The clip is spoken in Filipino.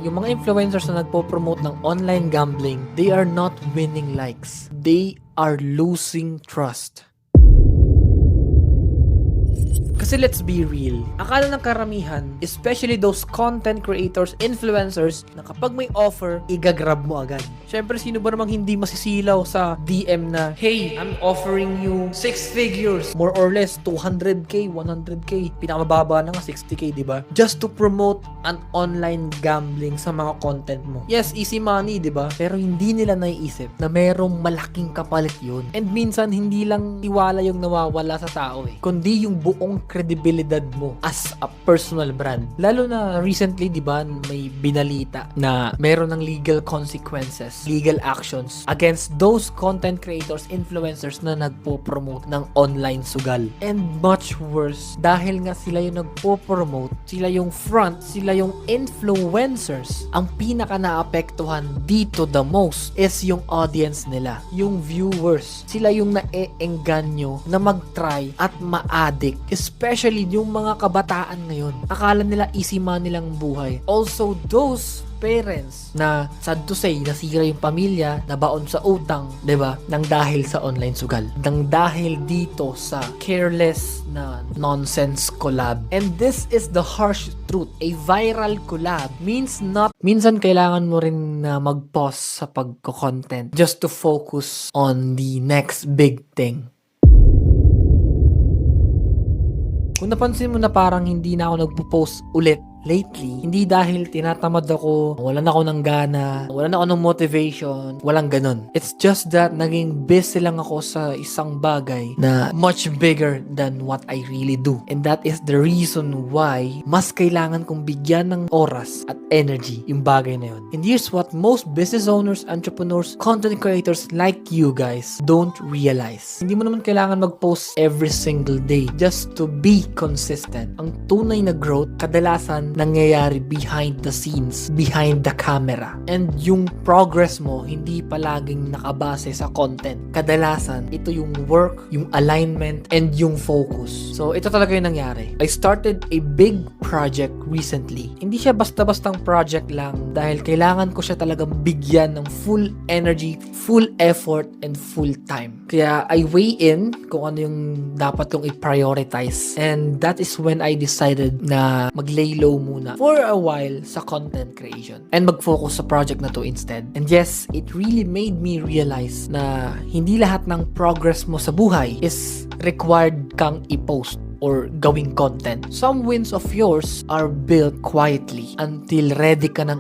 Yung mga influencers na nagpo-promote ng online gambling, they are not winning likes. They are losing trust. Kasi let's be real, akala ng karamihan, especially those content creators, influencers, na kapag may offer, igagrab mo agad. Syempre, sino ba namang hindi masisilaw sa DM na, hey, I'm offering you 6 figures, more or less 200k, 100k, pinakamababa na nga 60k, di ba? Just to promote an online gambling sa mga content mo. Yes, easy money, di ba? Pero hindi nila naiisip na merong malaking kapalit yun. And minsan, hindi lang tiwala yung nawawala sa tao kundi yung buong kredibilidad mo as a personal brand. Lalo na recently, di ba, may binalita na meron ng legal consequences, legal actions against those content creators, influencers na nagpo-promote ng online sugal. And much worse, dahil nga sila yung nagpo-promote, sila yung front, sila yung influencers. Ang pinaka naapektuhan dito the most is yung audience nila, yung viewers. Sila yung naeengganyo na mag-try at ma-addict, especially yung mga kabataan ngayon. Akala nila easy money lang buhay. Also, those parents na sad to say, nasira yung pamilya, nabaon sa utang, 'di ba? Nang dahil sa online sugal. Nang dahil dito sa careless na nonsense collab. And this is the harsh truth. A viral collab means not minsan kailangan mo rin na mag-pause sa pagko-content just to focus on the next big thing. Kung napansin mo na parang hindi na ako nagpo-post ulit lately, hindi dahil tinatamad ako, wala na ako ng gana, wala na ako ng motivation, walang ganun. It's just that naging busy lang ako sa isang bagay na much bigger than what I really do. And that is the reason why mas kailangan kong bigyan ng oras at energy yung bagay na yun. And here's what most business owners, entrepreneurs, content creators like you guys don't realize. Hindi mo naman kailangan mag-post every single day just to be consistent. Ang tunay na growth, kadalasan nangyayari behind the scenes, behind the camera. And yung progress mo, hindi palaging nakabase sa content. Kadalasan, ito yung work, yung alignment, and yung focus. So, ito talaga yung nangyari. I started a big project recently. Hindi siya basta-bastang project lang dahil kailangan ko siya talagang bigyan ng full energy, full effort, and full time. Kaya, I weigh in kung ano yung dapat kong i-prioritize. And that is when I decided na mag-lay low muna for a while sa content creation and mag-focus sa project na to instead. And yes, it really made me realize na hindi lahat ng progress mo sa buhay is required kang i-post or gawing content. Some wins of yours are built quietly until ready ka nang